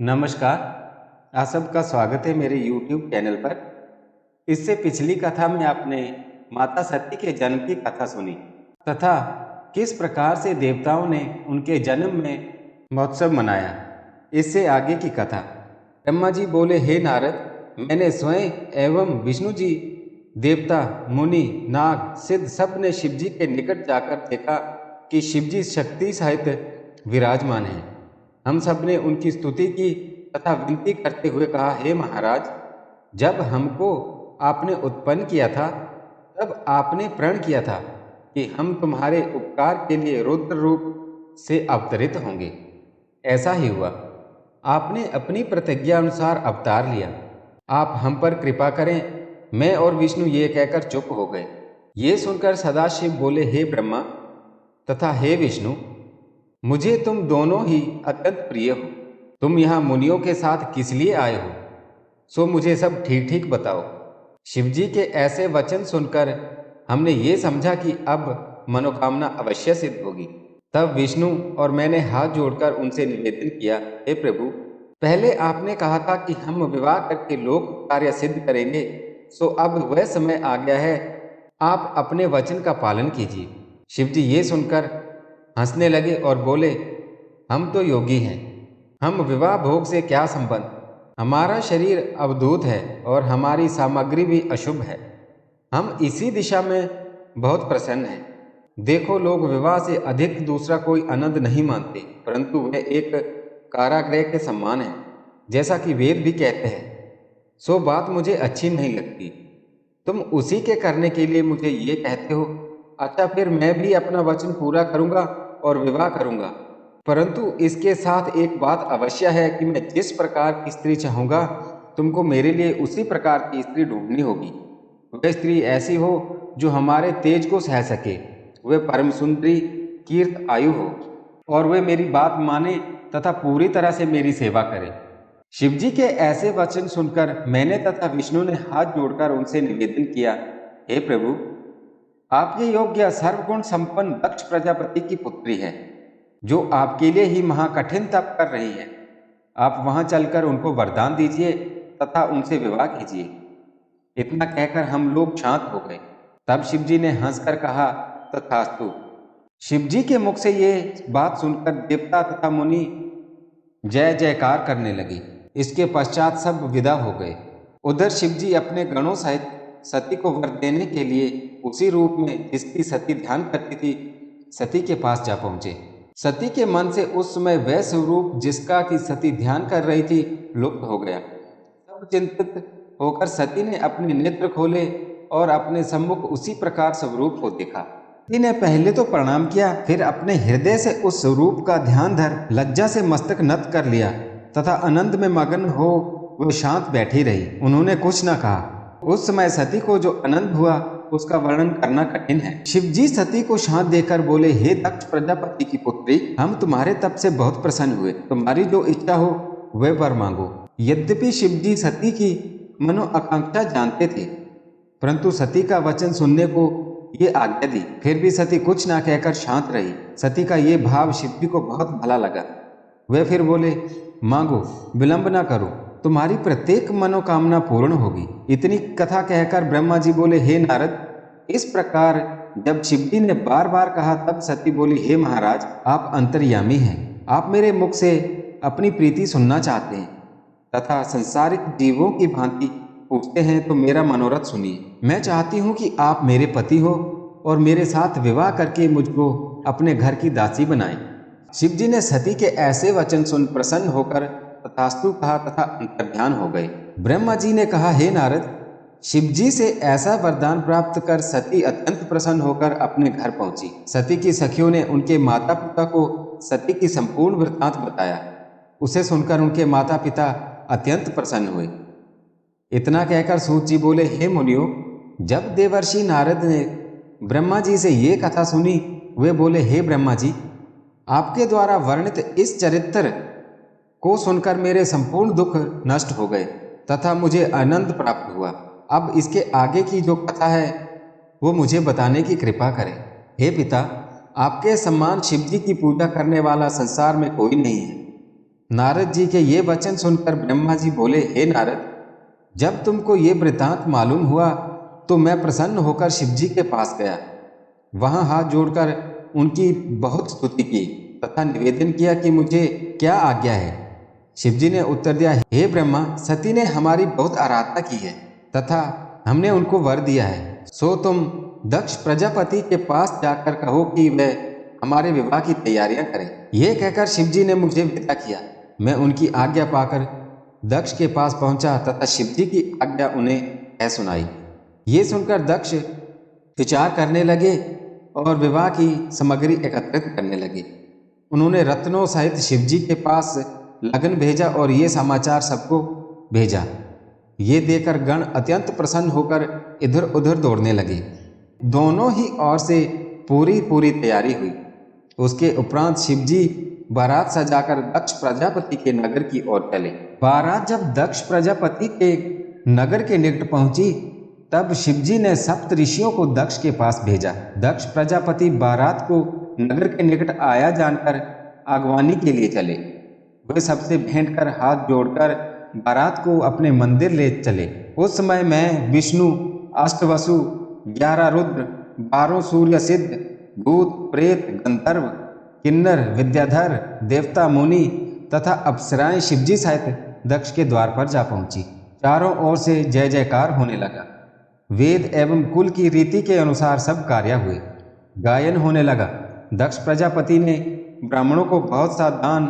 नमस्कार। आप सबका स्वागत है मेरे YouTube चैनल पर। इससे पिछली कथा में आपने माता सती के जन्म की कथा सुनी तथा किस प्रकार से देवताओं ने उनके जन्म में महोत्सव मनाया। इससे आगे की कथा। ब्रह्मा जी बोले, हे नारद, मैंने स्वयं एवं विष्णु जी, देवता, मुनि, नाग, सिद्ध सब ने शिव जी के निकट जाकर देखा कि शिव जी शक्ति सहित विराजमान हैं। हम सब ने उनकी स्तुति की तथा विनती करते हुए कहा, हे महाराज, जब हमको आपने उत्पन्न किया था तब आपने प्रण किया था कि हम तुम्हारे उपकार के लिए रुद्र रूप से अवतरित होंगे। ऐसा ही हुआ। आपने अपनी प्रतिज्ञा अनुसार अवतार लिया। आप हम पर कृपा करें। मैं और विष्णु ये कहकर चुप हो गए। ये सुनकर सदाशिव बोले, हे ब्रह्मा तथा हे विष्णु, मुझे तुम दोनों ही अत्यंत प्रिय हो। तुम यहाँ मुनियों के साथ किस लिए आए हो, सो मुझे सब ठीक ठीक बताओ। शिवजी के ऐसे वचन सुनकर हमने ये समझा कि अब मनोकामना अवश्य सिद्ध होगी। तब विष्णु और मैंने हाथ जोड़कर उनसे निवेदन किया, हे प्रभु, पहले आपने कहा था कि हम विवाह करके लोक कार्य सिद्ध करेंगे, सो अब वह समय आ गया है। आप अपने वचन का पालन कीजिए। शिवजी ये सुनकर हंसने लगे और बोले, हम तो योगी हैं, हम विवाह भोग से क्या संबंध। हमारा शरीर अवधूत है और हमारी सामग्री भी अशुभ है। हम इसी दिशा में बहुत प्रसन्न हैं। देखो, लोग विवाह से अधिक दूसरा कोई आनंद नहीं मानते, परंतु वह एक कारागृह के समान है, जैसा कि वेद भी कहते हैं। सो बात मुझे अच्छी नहीं लगती। तुम उसी के करने के लिए मुझे ये कहते हो। अच्छा, फिर मैं भी अपना वचन पूरा करूंगा और विवाह करूंगा, परंतु इसके साथ एक बात अवश्य है कि मैं जिस प्रकार की स्त्री चाहूंगा, तुमको मेरे लिए उसी प्रकार की स्त्री ढूंढनी होगी। वह स्त्री ऐसी हो जो हमारे तेज को सह सके, वह परम सुंदरी, कीर्त आयु हो और वह मेरी बात माने तथा पूरी तरह से मेरी सेवा करे। शिवजी के ऐसे वचन सुनकर मैंने तथा विष्णु ने हाथ जोड़कर उनसे निवेदन किया, हे प्रभु, आपके योग्य सर्वगुण संपन्न दक्ष प्रजापति की पुत्री है, जो आपके लिए ही महाकठिन तप कर रही है। आप वहां चलकर उनको वरदान दीजिए तथा उनसे विवाह कीजिए। इतना कहकर हम लोग शांत हो गए। तब शिवजी ने हंसकर कहा, तथास्तु। शिवजी के मुख से ये बात सुनकर देवता तथा मुनि जय जयकार करने लगे। इसके पश्चात सब विदा हो गए। उधर शिवजी अपने गणों सहित सती को वर देने के लिए उसी रूप में जिसकी सती ध्यान करती थी, सती के पास जा पहुंचे। सती के मन से उस समय वह स्वरूप जिसका की सती ध्यान कर रही थी लुप्त हो गया। सब चिंतित होकर सती ने अपने नेत्र खोले और अपने सम्मुख उसी प्रकार स्वरूप को देखा। सती ने पहले तो प्रणाम किया, फिर अपने हृदय से उस स्वरूप का ध्यान धर लज्जा से मस्तक नत कर लिया तथा आनंद में मगन हो वो शांत बैठी रही। उन्होंने कुछ न कहा। उस समय सती को जो आनंद हुआ उसका वर्णन करना कठिन है। शिवजी सती को शांत देकर बोले, हे दक्ष प्रजापति की पुत्री, हम तुम्हारे तप से बहुत प्रसन्न हुए। तुम्हारी जो इच्छा हो वह वर मांगो। यद्यपि शिवजी सती की मनोआकांक्षा जानते थे, परंतु सती का वचन सुनने को ये आज्ञा दी। फिर भी सती कुछ ना कहकर शांत रही। सती का ये भाव शिवजी को बहुत भला लगा। वे फिर बोले, मांगो, विलंब ना करो, तुम्हारी प्रत्येक मनोकामना पूर्ण होगी। इतनी कथा कहकर ब्रह्मा जी बोले, हे नारद, इस प्रकार जब शिवजी ने बार बार कहा तब सती बोली, हे महाराज, आप अंतर्यामी हैं। आप मेरे मुख से अपनी प्रीति सुनना चाहते हैं तथा संसारिक जीवों की भांति पूछते हैं, तो मेरा मनोरथ सुनिए। मैं चाहती हूँ कि आप मेरे पति हो और मेरे साथ विवाह करके मुझको अपने घर की दासी बनाएं। शिवजी ने सती के ऐसे वचन सुन प्रसन्न होकर तथास्तु कहा तथा अंतर्ध्यान हो गए। ब्रह्मा जी ने कहा, हे नारद, शिवजी से ऐसा वरदान प्राप्त कर सती अत्यंत प्रसन्न होकर अपने घर पहुंची। सती की सखियों ने उनके माता पिता को सती की संपूर्ण वृत्तांत बताया। उसे सुनकर उनके माता पिता अत्यंत प्रसन्न हुए। इतना कहकर सूत जी बोले, हे मुनियों, जब देवर्षि नारद ने ब्रह्मा जी से ये कथा सुनी, वे बोले, हे ब्रह्मा जी, आपके द्वारा वर्णित इस चरित्र को सुनकर मेरे संपूर्ण दुख नष्ट हो गए तथा मुझे आनंद प्राप्त हुआ। अब इसके आगे की जो कथा है वो मुझे बताने की कृपा करें। हे पिता, आपके समान शिवजी की पूजा करने वाला संसार में कोई नहीं है। नारद जी के ये वचन सुनकर ब्रह्मा जी बोले, हे नारद, जब तुमको ये वृत्तांत मालूम हुआ तो मैं प्रसन्न होकर शिव जी के पास गया। वहां हाथ जोड़कर उनकी बहुत स्तुति की तथा निवेदन किया कि मुझे क्या आज्ञा है। शिव जी ने उत्तर दिया, हे ब्रह्मा, सती ने हमारी बहुत आराधना की है तथा हमने उनको वर दिया है, सो तुम दक्ष प्रजापति के पास जाकर कहो कि वह हमारे विवाह की तैयारियां करें। यह कहकर शिव जी ने मुझे विदा किया। मैं उनकी आज्ञा पाकर दक्ष के पास पहुंचा तथा शिव जी की आज्ञा उन्हें कह सुनाई। ये सुनकर दक्ष विचार करने लगे और विवाह की सामग्री एकत्रित करने लगे। उन्होंने रत्नों सहित शिव जी के पास लगन भेजा और ये समाचार सबको भेजा। ये देखकर गण अत्यंत प्रसन्न होकर इधर उधर दौड़ने लगे। दोनों ही ओर से पूरी तैयारी हुई। उसके उपरांत शिव जी बारात सजाकर दक्ष प्रजापति के नगर की ओर चले। बारात जब दक्ष प्रजापति के नगर के निकट पहुंची तब शिव जी ने सप्त ऋषियों को दक्ष के पास भेजा। दक्ष प्रजापति बारात को नगर के निकट आया जानकर आगवानी के लिए चले। वे सबसे भेंट कर हाथ जोड़कर बारात को अपने मंदिर ले चले। उस समय मैं, विष्णु, अष्टवसु, 11 रुद्र, 12 सूर्य सिद्ध, भूत, प्रेत, गंधर्व, किन्नर, विद्याधर, देवता, मुनि तथा अप्सराएं शिवजी सहित दक्ष के द्वार पर जा पहुंची। चारों ओर से जय जयकार होने लगा। वेद एवं कुल की रीति के अनुसार सब कार्य हुए। गायन होने लगा। दक्ष प्रजापति ने ब्राह्मणों को बहुत सा दान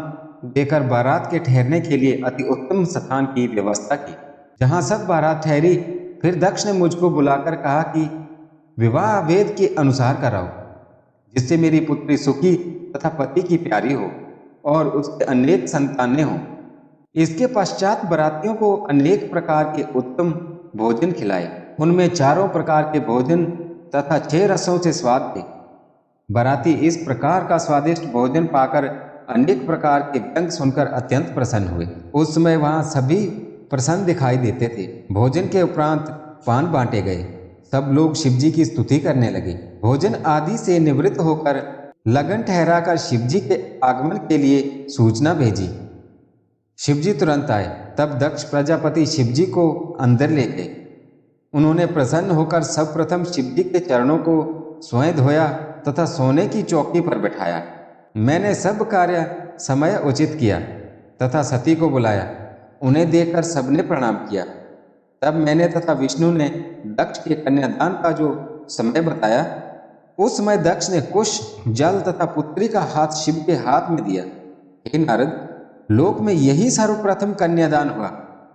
देकर बारात के ठहरने के लिए अति उत्तम स्थान की व्यवस्था की, जहां सब बारात ठहरी। फिर दक्ष ने मुझको बुलाकर कहा कि विवाह वेद के अनुसार कराओ, जिससे मेरी पुत्री सुखी तथा पति की प्यारी हो और उसके अनेक संतानें हों। इसके पश्चात बरातियों को अनेक प्रकार के उत्तम भोजन खिलाए। उनमें 4 प्रकार के भोजन तथा 6 रसों से स्वाद थे। बराती इस प्रकार का स्वादिष्ट भोजन पाकर अनेक प्रकार के व्यंग सुनकर अत्यंत प्रसन्न हुए। उस समय वहां सभी प्रसन्न दिखाई देते थे। भोजन के उपरांत पान बांटे गए। सब लोग शिवजी की स्तुति करने लगे। भोजन आदि से निवृत्त होकर लगन ठहराकर शिवजी के आगमन के लिए सूचना भेजी। शिवजी तुरंत आए। तब दक्ष प्रजापति शिवजी को अंदर ले गए। उन्होंने प्रसन्न होकर सर्वप्रथम शिवजी के चरणों को स्वयं धोया तथा सोने की चौकी पर बैठाया। मैंने सब कार्य समय उचित किया तथा सती को बुलाया। उन्हें देखकर सबने प्रणाम किया। तब मैंने तथा विष्णु ने दक्ष के कन्यादान का जो समय बताया, उस समय दक्ष ने कुश, जल तथा पुत्री का हाथ शिव के हाथ में दिया। हे नारद, लोक में यही सर्वप्रथम कन्यादान हुआ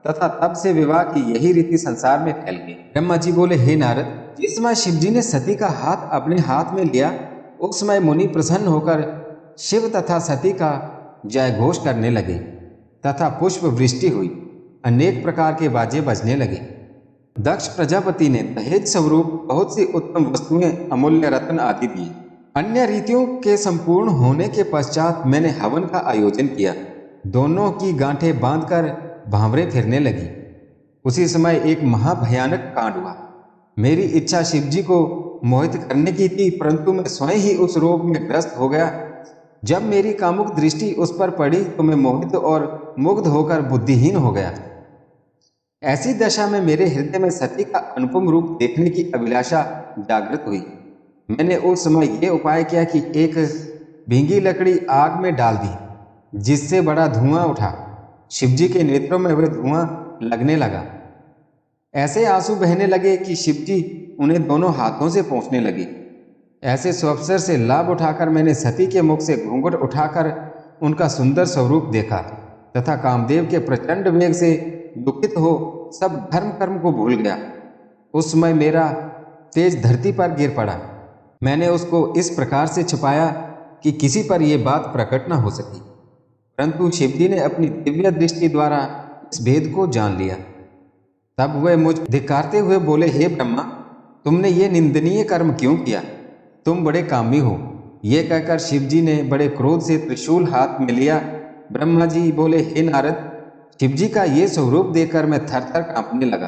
तथा तब से विवाह की यही रीति संसार में फैल गई। ब्रह्मा जी बोले, हे नारद, जिस समय शिव जी ने सती का हाथ अपने हाथ में लिया, उस समय मुनि प्रसन्न होकर शिव तथा सती का जय घोष करने लगे तथा पुष्प वृष्टि हुई। अनेक प्रकार के बाजे बजने लगे। दक्ष प्रजापति ने दहेज स्वरूप बहुत सी उत्तम वस्तुएं, अमूल्य रत्न आदि दिए। अन्य रीतियों के संपूर्ण होने के पश्चात मैंने हवन का आयोजन किया। दोनों की गांठें बांधकर भांवरे फिरने लगी। उसी समय एक महाभयानक कांड हुआ। मेरी इच्छा शिवजी को मोहित करने की थी, परंतु मैं स्वयं ही उस रोग में ग्रस्त हो गया। जब मेरी कामुक दृष्टि उस पर पड़ी तो मैं मोहित और मुग्ध होकर बुद्धिहीन हो गया। ऐसी दशा में मेरे हृदय में सती का अनुपम रूप देखने की अभिलाषा जागृत हुई। मैंने उस समय ये उपाय किया कि एक भींगी लकड़ी आग में डाल दी, जिससे बड़ा धुआं उठा। शिवजी के नेत्रों में वह धुआं लगने लगा। ऐसे आंसू बहने लगे कि शिवजी उन्हें दोनों हाथों से पोंछने लगे। ऐसे सुअवसर से लाभ उठाकर मैंने सती के मुख से घूंघट उठाकर उनका सुंदर स्वरूप देखा तथा कामदेव के प्रचंड वेग से दुखित हो सब धर्म कर्म को भूल गया। उस समय मेरा तेज धरती पर गिर पड़ा। मैंने उसको इस प्रकार से छुपाया कि किसी पर यह बात प्रकट न हो सकी, परंतु शिवजी ने अपनी दिव्य दृष्टि द्वारा इस भेद को जान लिया। तब वह मुझ धिक्कारते हुए बोले, हे ब्रह्मा, तुमने ये निंदनीय कर्म क्यों किया? तुम बड़े कामी हो। ये कहकर शिवजी ने बड़े क्रोध से त्रिशूल हाथ में लिया। ब्रह्मा जी बोले, हे नारद, शिवजी का ये स्वरूप देखकर मैं थर थर कांपने लगा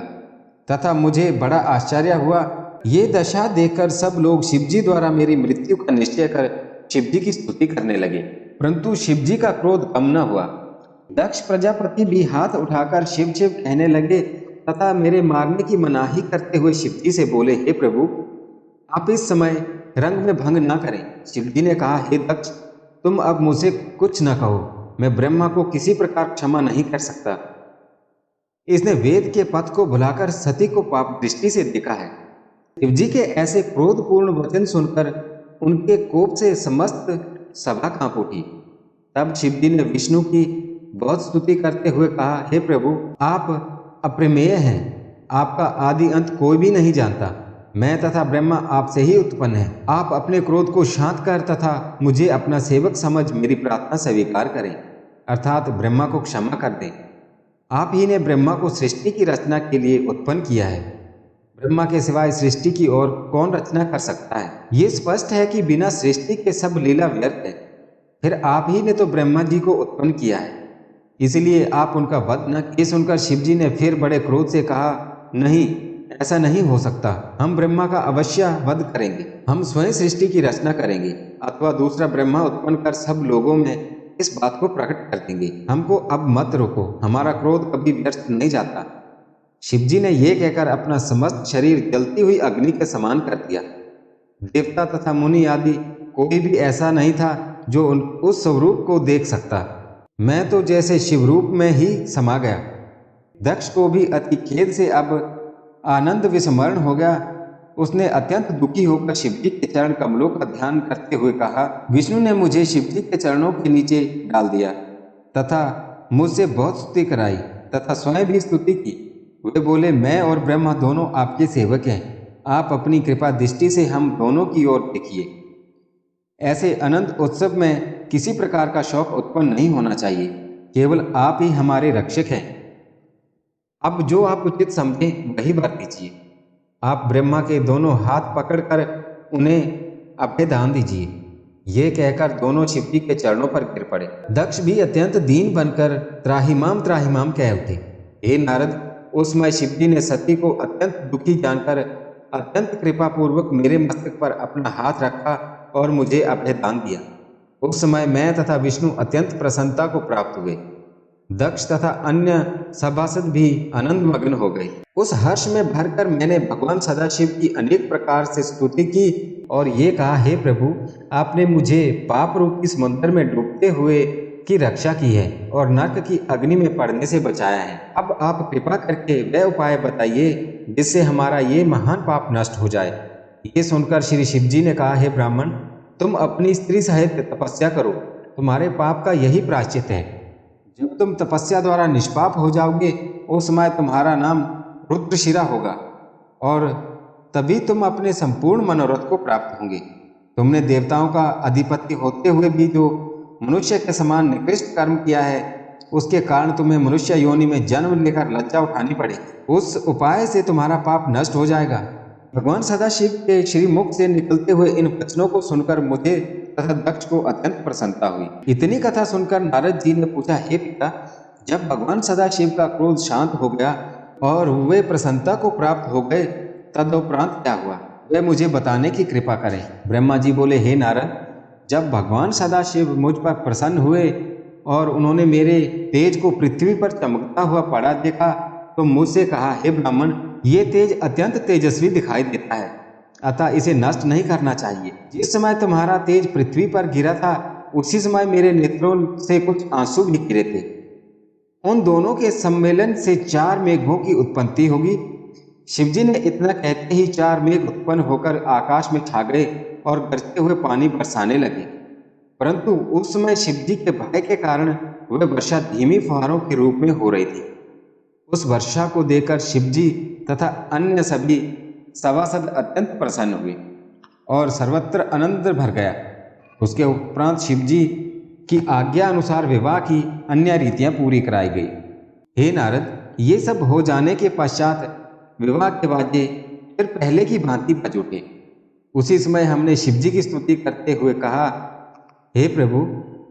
तथा मुझे बड़ा आश्चर्य हुआ। ये दशा देखकर सब लोग शिवजी द्वारा मेरी मृत्यु का निश्चय कर शिवजी की स्तुति करने लगे, परंतु शिवजी का क्रोध कम न हुआ। दक्ष प्रजापति भी हाथ उठाकर शिव शिव कहने लगे तथा मेरे मारने की मनाही करते हुए शिवजी से बोले, हे प्रभु, आप इस समय रंग में भंग ना करें। शिवजी ने कहा, हे दक्ष, तुम अब मुझसे कुछ न कहो, मैं ब्रह्मा को किसी प्रकार क्षमा नहीं कर सकता। इसने वेद के पथ को भुलाकर सती को पाप दृष्टि से देखा है। शिवजी के ऐसे क्रोधपूर्ण वचन सुनकर उनके कोप से समस्त सभा कांप उठी। तब शिवजी ने विष्णु की बहुत स्तुति करते हुए कहा, हे प्रभु, आप अप्रमेय हैं, आपका आदि अंत कोई भी नहीं जानता। मैं तथा ब्रह्मा आपसे ही उत्पन्न है। आप अपने क्रोध को शांत कर तथा मुझे अपना सेवक समझ मेरी प्रार्थना स्वीकार करें, अर्थात ब्रह्मा को क्षमा कर दें। आप ही ने ब्रह्मा को सृष्टि की रचना के लिए उत्पन्न किया है। ब्रह्मा के सिवाय सृष्टि की और कौन रचना कर सकता है? ये स्पष्ट है कि बिना सृष्टि के सब लीला व्यर्थ है। फिर आप ही ने तो ब्रह्मा जी को उत्पन्न किया है, इसलिए आप उनका वध न। ये सुनकर शिवजी ने फिर बड़े क्रोध से कहा, नहीं, ऐसा नहीं हो सकता। हम ब्रह्मा का अवश्य वध करेंगे। हम स्वयं सृष्टि की रचना करेंगे अथवा दूसरा ब्रह्मा उत्पन्न कर सब लोगों में इस बात को प्रकट कर देंगे। हमको अब मत रोको, हमारा क्रोध कभी व्यर्थ नहीं जाता। शिवजी ने यह कहकर अपना समस्त शरीर जलती हुई अग्नि के समान कर दिया। देवता तथा मुनि आदि कोई भी ऐसा नहीं था जो उस स्वरूप को देख सकता। मैं तो जैसे शिवरूप में ही समा गया। दक्ष को भी अति खेद से अब आनंद विस्मरण हो गया। उसने अत्यंत दुखी होकर शिवजी के चरण कमलों का ध्यान करते हुए कहा, विष्णु ने मुझे शिवजी के चरणों के नीचे डाल दिया तथा मुझसे बहुत स्तुति कराई तथा स्वयं भी स्तुति की। वे बोले, मैं और ब्रह्मा दोनों आपके सेवक हैं। आप अपनी कृपा दृष्टि से हम दोनों की ओर देखिए। ऐसे अनंत उत्सव में किसी प्रकार का शौक उत्पन्न नहीं होना चाहिए। केवल आप ही हमारे रक्षक हैं। अब जो आप उचित समझें वही वर दीजिए। आप ब्रह्मा के दोनों हाथ पकड़कर उन्हें अभयदान दीजिए। ये कहकर दोनों शिवजी के चरणों पर गिर पड़े। दक्ष भी अत्यंत दीन बनकर त्राहिमाम त्राहिमाम कह उठे। हे नारद, उस समय शिवजी ने सती को अत्यंत दुखी जानकर अत्यंत कृपा पूर्वक मेरे मस्तक पर अपना हाथ रखा और मुझे अभयदान दिया। उस समय मैं तथा विष्णु अत्यंत प्रसन्नता को प्राप्त हुए। दक्ष तथा अन्य सभासद भी आनंद मग्न हो गए। उस हर्ष में भरकर मैंने भगवान सदाशिव की अनेक प्रकार से स्तुति की और ये कहा, हे प्रभु, आपने मुझे पाप रूपी समुद्र में डूबते हुए की रक्षा की है और नरक की अग्नि में पड़ने से बचाया है। अब आप कृपा करके वह उपाय बताइए जिससे हमारा ये महान पाप नष्ट हो जाए। ये सुनकर श्री शिवजी ने कहा, हे ब्राह्मण, तुम अपनी स्त्री सहित तपस्या करो, तुम्हारे पाप का यही प्रायश्चित है। जब तुम तपस्या द्वारा निष्पाप हो जाओगे उस समय तुम्हारा नाम रुद्रशिरा होगा और तभी तुम अपने संपूर्ण मनोरथ को प्राप्त होंगे। तुमने देवताओं का अधिपति होते हुए भी जो मनुष्य के समान निकृष्ट कर्म किया है उसके कारण तुम्हें मनुष्य योनि में जन्म लेकर लज्जा उठानी पड़ेगी। उस उपाय से तुम्हारा पाप नष्ट हो जाएगा। भगवान सदाशिव के श्री मुख से निकलते हुए इन वचनों को सुनकर मुझे तथा दक्ष को अत्यंत प्रसन्नता हुई। इतनी कथा सुनकर नारद जी ने पूछा, हे पिता, जब भगवान सदाशिव का क्रोध शांत हो गया और वे प्रसन्नता को प्राप्त हो गए तदुपरांत क्या हुआ, वे मुझे बताने की कृपा करें। ब्रह्मा जी बोले, हे नारद, जब भगवान सदाशिव मुझ पर प्रसन्न हुए और उन्होंने मेरे तेज को पृथ्वी पर चमकता हुआ पड़ा देखा तो मुझसे कहा, हे ब्राह्मण, ये तेज अत्यंत तेजस्वी दिखाई देता है, अतः इसे नष्ट नहीं करना चाहिए। जिस समय तुम्हारा तेज पृथ्वी पर गिरा था उसी समय मेरे नेत्रों से कुछ आंसू भी गिरे थे। उन दोनों के सम्मेलन से 4 मेघों की उत्पत्ति होगी। शिवजी ने इतना कहते ही 4 मेघ उत्पन्न होकर आकाश में छा गए और गरजते हुए पानी बरसाने लगे। परंतु उस समय शिवजी के भय के कारण वह वर्षा धीमी फुहारों के रूप में हो रही थी। उस वर्षा को देखकर शिवजी तथा अन्य सभी सभासद अत्यंत प्रसन्न हुए और सर्वत्र आनंद भर गया। उसके उपरांत शिवजी की आज्ञा अनुसार विवाह की अन्य रीतियां पूरी कराई गई। हे नारद, ये सब हो जाने के पश्चात विवाह के बाजे फिर पहले की भांति बज उठे। उसी समय हमने शिवजी की स्तुति करते हुए कहा, हे प्रभु,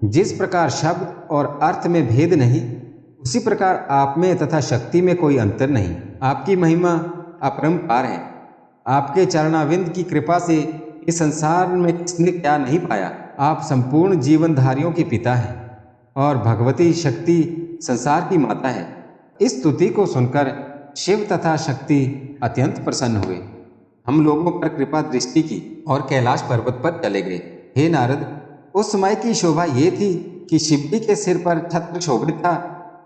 जिस प्रकार शब्द और अर्थ में भेद नहीं उसी प्रकार आप में तथा शक्ति में कोई अंतर नहीं। आपकी महिमा अपरंपार है। आपके चरणाविंद की कृपा से इस संसार में किसने क्या नहीं पाया। आप संपूर्ण जीवनधारियों के पिता हैं और भगवती शक्ति संसार की माता है। इस स्तुति को सुनकर शिव तथा शक्ति अत्यंत प्रसन्न हुए। हम लोगों पर कृपा दृष्टि की और कैलाश पर्वत पर चले गए। हे नारद, उस समय की शोभा ये थी कि शिव जी के सिर पर छत्र शोभित था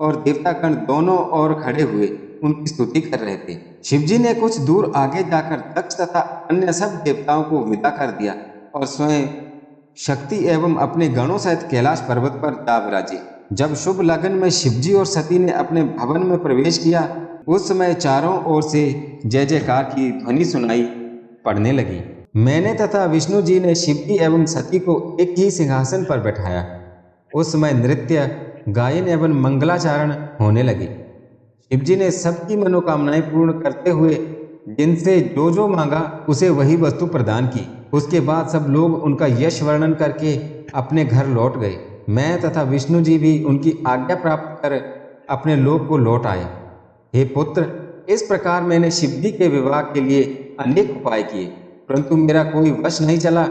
और देवतागण दोनों ओर खड़े हुए उनकी स्तुति कर रहे थे। शिव जी ने कुछ दूर आगे जाकर दक्ष तथा अन्य सब देवताओं को विदा कर दिया और स्वयं शक्ति एवं अपने गणों सहित कैलाश पर्वत पर जा विराजे। जब शुभ लगन में शिवजी और सती ने अपने भवन में प्रवेश किया, उस समय चारों ओर से जय जयकार की ध्वनि सुनाई पड़ने लगी। मैंने तथा विष्णु जी ने शिवजी एवं सती को एक ही सिंहासन पर बैठाया। उस समय नृत्य, गायन एवं मंगलाचरण होने लगे। शिवजी ने सबकी मनोकामनाएं पूर्ण करते हुए जिनसे जो जो मांगा उसे वही वस्तु प्रदान की। उसके बाद सब लोग उनका यश वर्णन करके अपने घर लौट गए। मैं तथा विष्णु जी भी उनकी आज्ञा प्राप्त कर अपने लोक को लौट आए। हे पुत्र, इस प्रकार मैंने शिवजी के विवाह के लिए अनेक उपाय किए, परंतु मेरा कोई वश नहीं चला।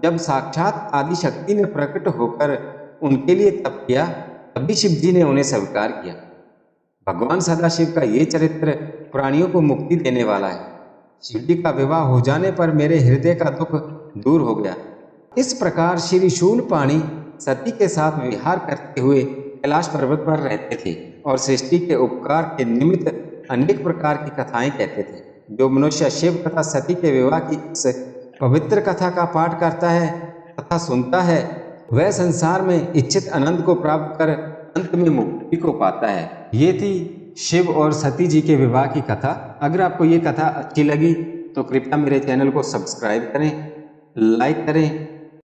जब साक्षात आदि शक्ति ने प्रकट होकर उनके लिए तप किया, तभी शिवजी ने उन्हें स्वीकार किया। भगवान सदाशिव का ये चरित्र प्राणियों को मुक्ति देने वाला है। शिवजी का विवाह हो जाने पर मेरे हृदय का दुख दूर हो गया। इस प्रकार श्री शूलपाणी सती के साथ विहार करते हुए कैलाश पर्वत पर रहते थे और सृष्टि के उपकार के निमित्त अनेक प्रकार की कथाएं कहते थे। जो मनुष्य शिव तथा सती के विवाह की इस पवित्र कथा का पाठ करता है तथा सुनता है, वह संसार में इच्छित आनंद को प्राप्त कर अंत में मुक्ति को पाता है। ये थी शिव और सती जी के विवाह की कथा। अगर आपको ये कथा अच्छी लगी तो कृपया मेरे चैनल को सब्सक्राइब करें, लाइक करें